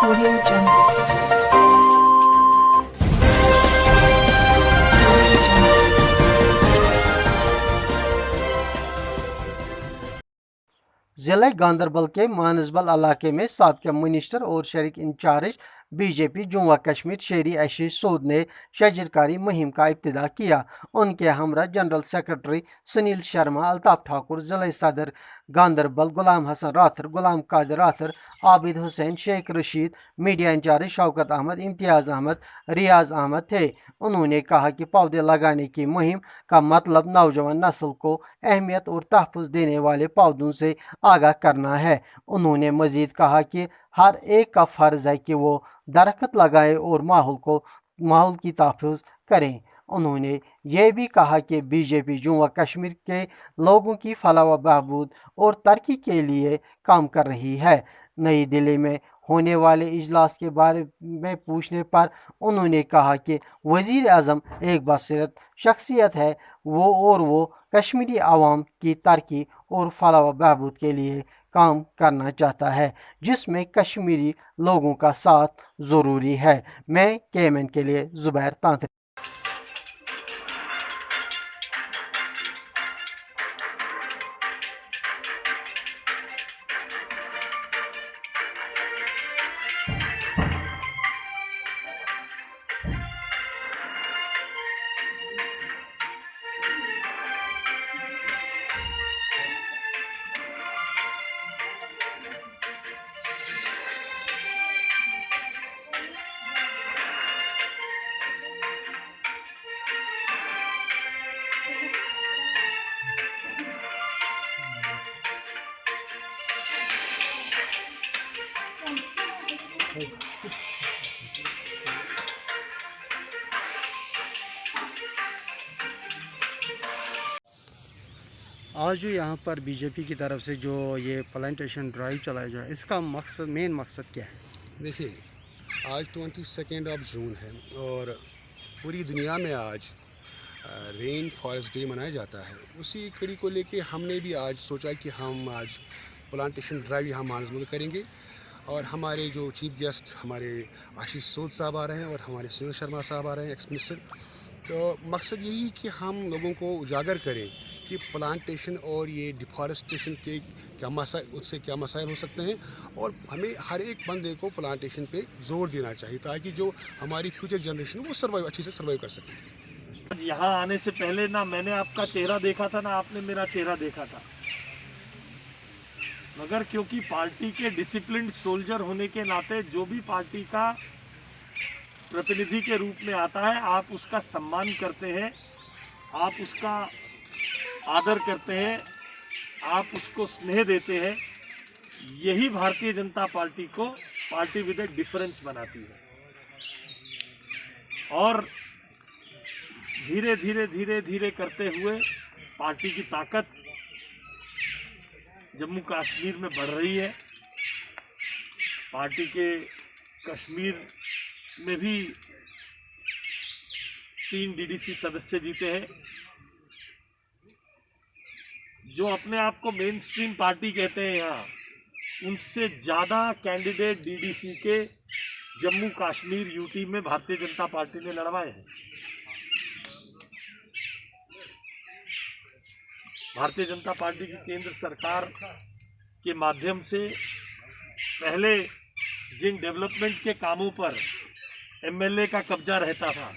Audio Jungle. जिला गांदरबल के मानसबल इलाके में साबिका मिनिस्टर और शरीक इंचार्ज बीजेपी जम्मू कश्मीर शेरी आशीष सूद ने शजरकारी मुहिम का इब्तिदा किया। उनके हमरा जनरल सेक्रेटरी सुनील शर्मा, अल्ताफ ठाकुर, जिला सदर गांदरबल गुलाम हसन राथर, गुलाम कादिर राथर, आबिद हुसैन, शेख रशीद, मीडिया इंचार्ज शौकत अहमद, इम्तियाज अहमद, रियाज अहमद थे। उन्होंने कहा कि पौधे लगाने की मुहिम का मतलब नौजवान नस्ल को अहमियत और तहफ़्फ़ुज़ देने वाले पौधों से आगाह करना है। उन्होंने मजीद कहा कि हर एक का फ़र्ज़ है कि वो दरख्त लगाए और माहौल की तहफ़्फ़ुज़ करें। उन्होंने ये भी कहा कि बीजेपी जम्मू कश्मीर के लोगों की फलाह व बहबूद और तरक्की के लिए काम कर रही है। नई दिल्ली में होने वाले इजलास के बारे में पूछने पर उन्होंने कहा कि वज़ीर आज़म एक बासिरत शख्सियत है वो कश्मीरी आवाम की तरक्की और फलाह व बहबूद के लिए काम करना चाहता है, जिसमें कश्मीरी लोगों का साथ ज़रूरी है। मैं केएमएन के लिए ज़ुबैर तांत्रिक। आज जो यहाँ पर बीजेपी की तरफ से जो ये प्लांटेशन ड्राइव चलाया जाए, इसका मेन मकसद क्या है? देखिए, आज 22 जून है और पूरी दुनिया में आज रेन फॉरेस्ट डे मनाया जाता है। उसी कड़ी को लेके हमने भी आज सोचा कि हम आज प्लांटेशन ड्राइव यहाँ मानसबल में करेंगे और हमारे जो चीफ गेस्ट हमारे आशीष सूद साहब आ रहे हैं और हमारे सुनील शर्मा साहब आ रहे हैं, एक्स मिनिस्टर। तो मकसद यही कि हम लोगों को उजागर करें कि प्लांटेशन और ये डिफॉरेस्टेशन के उससे क्या मसाइल हो सकते हैं और हमें हर एक बंदे को प्लांटेशन पे जोर देना चाहिए ताकि जो हमारी फ्यूचर जनरेशन वो अच्छे से सर्वाइव कर सके। यहाँ आने से पहले ना मैंने आपका चेहरा देखा था ना आपने मेरा चेहरा देखा था, मगर क्योंकि पार्टी के डिसिप्लिन्ड सोल्जर होने के नाते जो भी पार्टी का प्रतिनिधि के रूप में आता है, आप उसका सम्मान करते हैं, आप उसका आदर करते हैं, आप उसको स्नेह देते हैं। यही भारतीय जनता पार्टी को पार्टी विद ए डिफरेंस बनाती है। और धीरे धीरे करते हुए पार्टी की ताकत जम्मू कश्मीर में बढ़ रही है। पार्टी के कश्मीर में भी 3 डीडीसी सदस्य जीते हैं। जो अपने आप को मेन स्ट्रीम पार्टी कहते हैं, यहाँ उनसे ज़्यादा कैंडिडेट डीडीसी के जम्मू कश्मीर यूटी में भारतीय जनता पार्टी ने लड़वाए हैं। भारतीय जनता पार्टी की केंद्र सरकार के माध्यम से पहले जिन डेवलपमेंट के कामों पर एमएलए का कब्जा रहता था,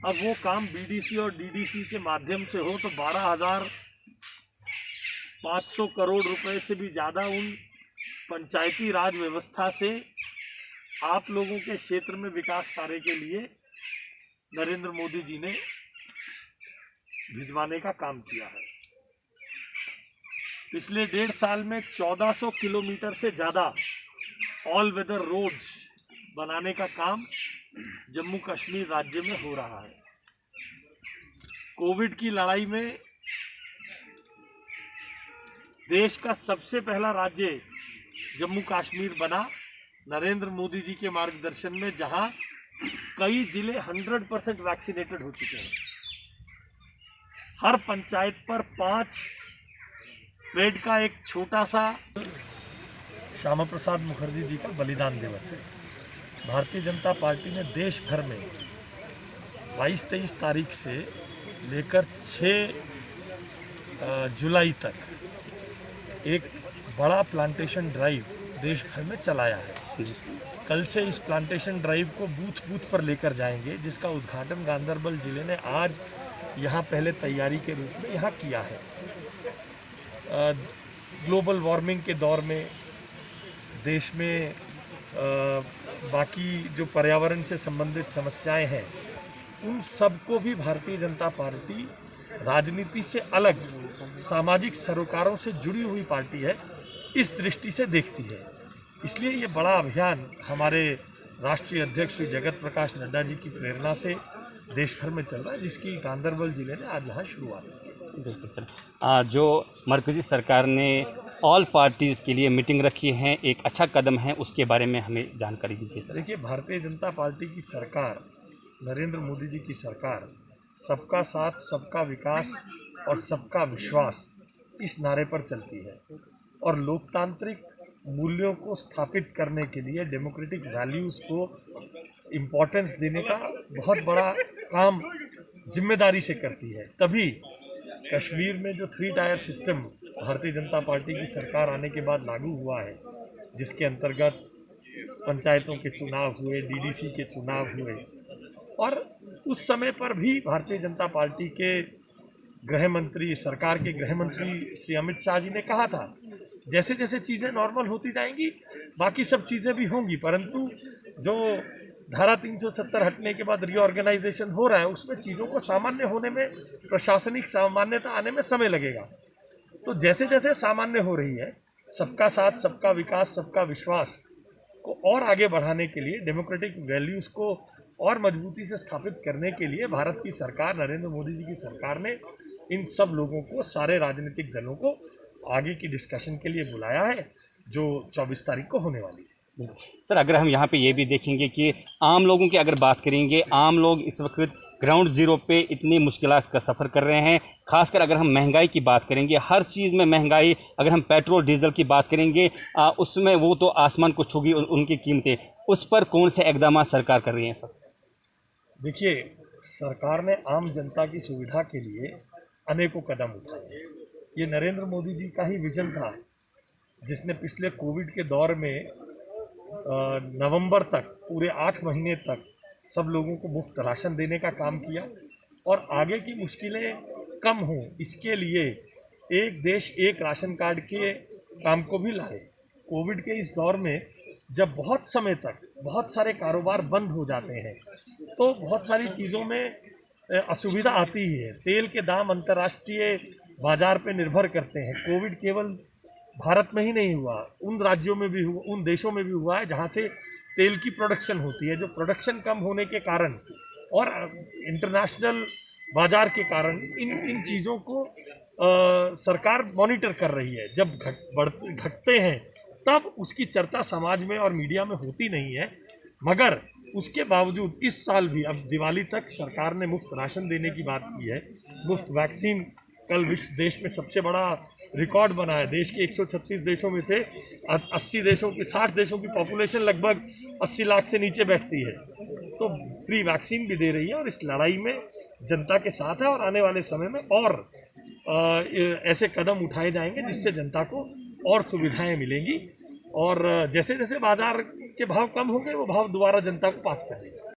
अब वो काम बीडीसी और डीडीसी के माध्यम से हो तो 12,500 करोड़ रुपए से भी ज़्यादा उन पंचायती राज व्यवस्था से आप लोगों के क्षेत्र में विकास कार्य के लिए नरेंद्र मोदी जी ने भिजवाने का काम किया है। पिछले 1.5 साल में 1400 किलोमीटर से ज़्यादा ऑल वेदर रोड्स बनाने का काम जम्मू कश्मीर राज्य में हो रहा है। कोविड की लड़ाई में देश का सबसे पहला राज्य जम्मू कश्मीर बना नरेंद्र मोदी जी के मार्गदर्शन में, जहां कई जिले 100% वैक्सीनेटेड हो चुके हैं। हर पंचायत पर 5 बेड का एक छोटा सा श्यामा प्रसाद मुखर्जी जी का बलिदान दिवस है। भारतीय जनता पार्टी ने देश भर में 22-23 तारीख से लेकर 6 जुलाई तक एक बड़ा प्लांटेशन ड्राइव देश भर में चलाया है। कल से इस प्लांटेशन ड्राइव को बूथ बूथ पर लेकर जाएंगे, जिसका उद्घाटन गांधरबल जिले ने आज यहाँ पहले तैयारी के रूप में यहाँ किया है। ग्लोबल वार्मिंग के दौर में देश में बाकी जो पर्यावरण से संबंधित समस्याएं हैं, उन सबको भी भारतीय जनता पार्टी राजनीति से अलग सामाजिक सरोकारों से जुड़ी हुई पार्टी है, इस दृष्टि से देखती है। इसलिए ये बड़ा अभियान हमारे राष्ट्रीय अध्यक्ष श्री जगत प्रकाश नड्डा जी की प्रेरणा से देश भर में चल रहा है, जिसकी गांधरबल जिले ने आज यहाँ शुरुआत की। बिल्कुल सर, जो मरकज़ी सरकार ने ऑल पार्टीज़ के लिए मीटिंग रखी है, एक अच्छा कदम है, उसके बारे में हमें जानकारी दीजिए सर। देखिए, भारतीय जनता पार्टी की सरकार, नरेंद्र मोदी जी की सरकार सबका साथ, सबका विकास और सबका विश्वास इस नारे पर चलती है और लोकतांत्रिक मूल्यों को स्थापित करने के लिए, डेमोक्रेटिक वैल्यूज़ को इम्पोर्टेंस देने का बहुत बड़ा काम जिम्मेदारी से करती है। तभी कश्मीर में जो 3 tier system Bharatiya Janata party की सरकार आने के बाद लागू हुआ है, जिसके अंतर्गत पंचायतों के चुनाव हुए, डीडीसी के चुनाव हुए, और उस समय पर भी भारतीय जनता पार्टी के गृह मंत्री, सरकार के गृह मंत्री श्री अमित शाह जी ने कहा था, जैसे जैसे चीज़ें नॉर्मल होती जाएंगी बाकी सब चीज़ें भी होंगी, परंतु जो धारा 370 हटने के बाद रीऑर्गेनाइजेशन हो रहा है, उसमें चीज़ों को सामान्य होने में, प्रशासनिक सामान्यता आने में समय लगेगा। तो जैसे जैसे सामान्य हो रही है, सबका साथ, सबका विकास, सबका विश्वास को और आगे बढ़ाने के लिए, डेमोक्रेटिक वैल्यूज़ को और मजबूती से स्थापित करने के लिए भारत की सरकार, नरेंद्र मोदी जी की सरकार ने इन सब लोगों को, सारे राजनीतिक दलों को आगे की डिस्कशन के लिए बुलाया है, जो 24 तारीख को होने वाली है। सर, अगर हम यहाँ पे ये भी देखेंगे कि आम लोगों की अगर बात करेंगे, आम लोग इस वक्त ग्राउंड जीरो पे इतनी मुश्किलात का सफ़र कर रहे हैं। खासकर अगर हम महंगाई की बात करेंगे, हर चीज़ में महंगाई, अगर हम पेट्रोल डीजल की बात करेंगे, उसमें वो तो आसमान को छूगी उनकी कीमतें। उस पर कौन से इक़दाम सरकार कर रही है सर? देखिए, सरकार ने आम जनता की सुविधा के लिए अनेकों कदम उठाए। ये नरेंद्र मोदी जी का ही विजन था, जिसने पिछले कोविड के दौर में नवंबर तक, पूरे 8 महीने तक सब लोगों को मुफ्त राशन देने का काम किया और आगे की मुश्किलें कम हों, इसके लिए एक देश एक राशन कार्ड के काम को भी लाए। कोविड के इस दौर में जब बहुत समय तक बहुत सारे कारोबार बंद हो जाते हैं, तो बहुत सारी चीज़ों में असुविधा आती ही है। तेल के दाम अंतर्राष्ट्रीय बाजार पे निर्भर करते हैं। कोविड केवल भारत में ही नहीं हुआ, उन राज्यों में भी हुआ, उन देशों में भी हुआ है जहाँ से तेल की प्रोडक्शन होती है। जो प्रोडक्शन कम होने के कारण और इंटरनेशनल बाजार के कारण इन चीज़ों को सरकार मॉनिटर कर रही है। जब घटते हैं तब उसकी चर्चा समाज में और मीडिया में होती नहीं है, मगर उसके बावजूद इस साल भी, अब दिवाली तक सरकार ने मुफ्त राशन देने की बात की है, मुफ्त वैक्सीन। कल विश्व देश में सबसे बड़ा रिकॉर्ड बना है। देश के 136 देशों में से 80 देशों की, 60 देशों की पॉपुलेशन लगभग 80 लाख से नीचे बैठती है, तो फ्री वैक्सीन भी दे रही है और इस लड़ाई में जनता के साथ है। और आने वाले समय में और ऐसे कदम उठाए जाएंगे जिससे जनता को और सुविधाएं मिलेंगी और जैसे जैसे बाजार के भाव कम होंगे, वो भाव दोबारा जनता को पास करेंगे।